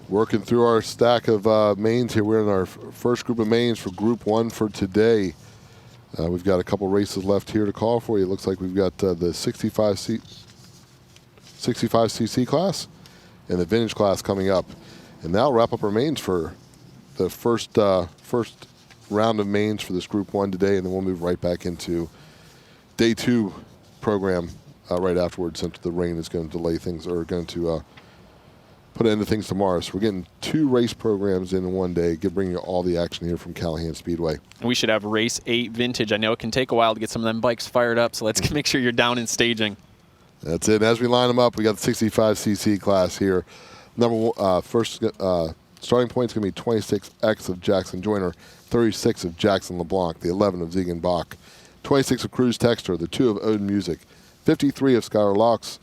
Working through our stack of mains here. We're in our first group of mains for Group 1 for today. We've got a couple races left here to call for you. It looks like we've got the 65cc class and the vintage class coming up. And that'll wrap up our mains for the first round of mains for this Group 1 today, and then we'll move right back into Day 2 program right afterwards, since the rain is going to delay things, or going to put an end to things tomorrow. So we're getting 2 race programs in one day, bringing you all the action here from Callahan Speedway. We should have Race 8 Vintage. I know it can take a while to get some of them bikes fired up, so let's make sure you're down in staging. That's it. As we line them up, we got the 65cc class here. First starting point is going to be 26X of Jackson Joyner, 36 of Jackson LeBlanc, the 11 of Zegan Bach, 26 of Cory Texter, the 2 of Odin Music, 53 of Skylar Locks,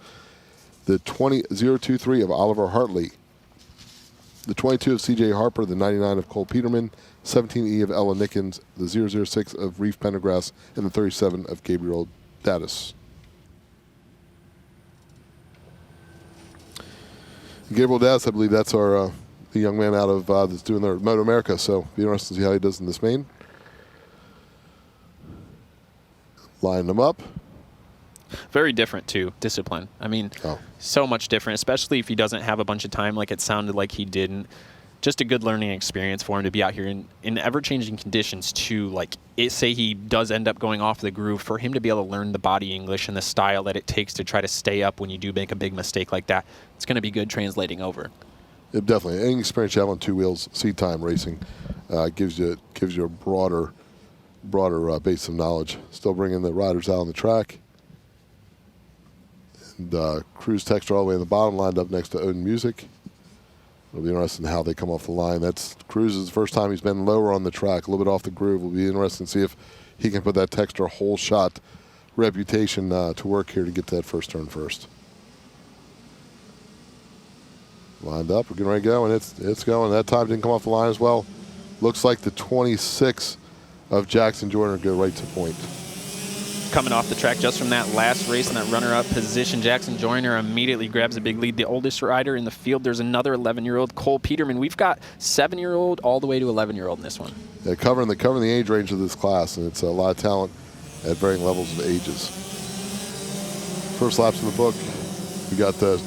the 023 of Oliver Hartley, the 22 of C.J. Harper, the 99 of Cole Peterman, 17E of Ella Nickens, the 006 of Reef Pendergrass, and the 37 of Gabriel Daddis. Gabriel Daddis, I believe that's our the young man out of that's doing their Moto America, so be interesting to see how he does in this main. Line them up. Very different, too, discipline. I mean, so much different, especially if he doesn't have a bunch of time like it sounded like he didn't. Just a good learning experience for him to be out here in ever-changing conditions, too. Like, say he does end up going off the groove, for him to be able to learn the body English and the style that it takes to try to stay up when you do make a big mistake like that, it's going to be good translating over. It definitely. Any experience you have on 2 wheels, seat time racing, gives you a broader base of knowledge. Still bringing the riders out on the track. And Cory Texter all the way in the bottom, lined up next to Odin Music. It'll be interesting how they come off the line. That's Cruz's first time he's been lower on the track, a little bit off the groove. It'll be interesting to see if he can put that Texter whole shot reputation to work here to get that first turn first. Lined up, we're getting ready to go, and it's going. That time didn't come off the line as well. Looks like the 26 of Jackson Joyner go right to point. Coming off the track just from that last race in that runner-up position, Jackson Joyner immediately grabs a big lead. The oldest rider in the field, there's another 11-year-old, Cole Peterman. We've got 7-year-old all the way to 11-year-old in this one. Yeah, covering the age range of this class, and it's a lot of talent at varying levels of ages. First laps in the book, we got the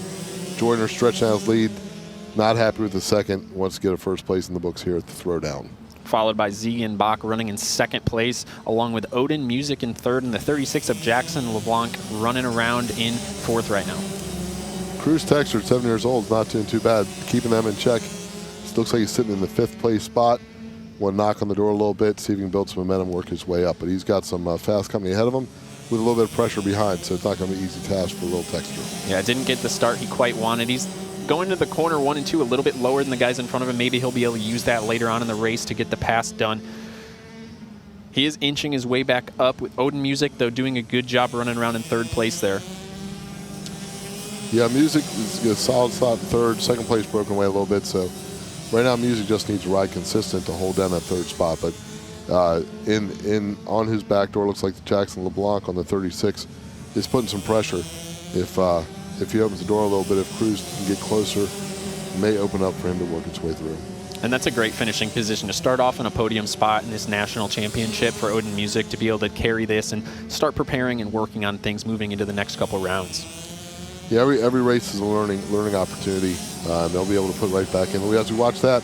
Joyner stretching out his lead. Not happy with the second. Wants to get a first place in the books here at the Throwdown. Followed by Zegan Bach running in second place, along with Odin Music in third, and the 36 of Jackson LeBlanc running around in fourth right now. Cory Texter, 7 years old, not doing too bad. Keeping them in check. Looks like he's sitting in the 5th place spot. One knock on the door a little bit, see if he can build some momentum, work his way up. But he's got some fast company ahead of him with a little bit of pressure behind, so it's not going to be an easy task for little Texter. Yeah, didn't get the start he quite wanted. He's going to the corner 1 and 2 a little bit lower than the guys in front of him. Maybe he'll be able to use that later on in the race to get the pass done. He is inching his way back up with Odin Music, though, doing a good job running around in third place there. Yeah, Music is a solid spot in third. Second place broken away a little bit, so right now Music just needs to ride consistent to hold down that third spot. But on his back door, looks like the Jackson LeBlanc on the 36 is putting some pressure. If he opens the door a little bit, if Cruz can get closer, it may open up for him to work its way through. And that's a great finishing position to start off in a podium spot in this national championship for Odin Music, to be able to carry this and start preparing and working on things moving into the next couple rounds. Yeah, every race is a learning opportunity. They'll be able to put right back in. As we watch that,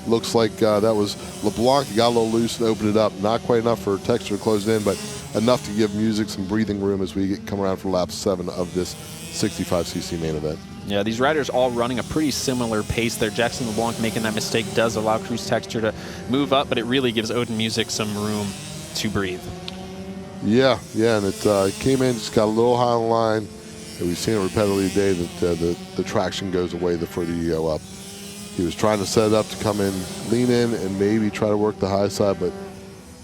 looks like that was LeBlanc. He got a little loose and opened it up. Not quite enough for Texter to close it in, but enough to give Music some breathing room as we come around for lap 7 of this 65cc main event. Yeah, these riders all running a pretty similar pace there. Jackson LeBlanc making that mistake does allow Cory Texter to move up, but it really gives Odin Music some room to breathe. Yeah, and it came in, just got a little high on the line. And we've seen it repeatedly today that the traction goes away the further you go up. He was trying to set it up to come in, lean in, and maybe try to work the high side, but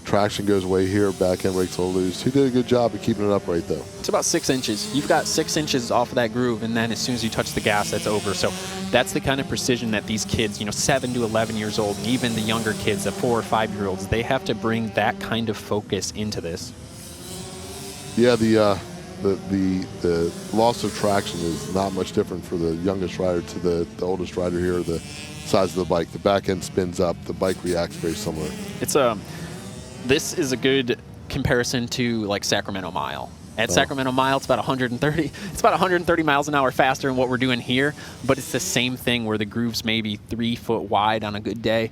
traction goes away here, back end brakes a little loose. He did a good job of keeping it upright, though. It's about 6 inches. You've got 6 inches off of that groove, and then as soon as you touch the gas, that's over. So that's the kind of precision that these kids, 7 to 11 years old, and even the younger kids, the 4 or 5-year-olds, they have to bring that kind of focus into this. Yeah, the loss of traction is not much different for the youngest rider to the oldest rider here. The size of the bike, the back end spins up, the bike reacts very similar. This is a good comparison to like Sacramento Mile. At Sacramento Mile, it's about 130. It's about 130 miles an hour faster than what we're doing here, but it's the same thing where the groove's maybe 3 foot wide on a good day.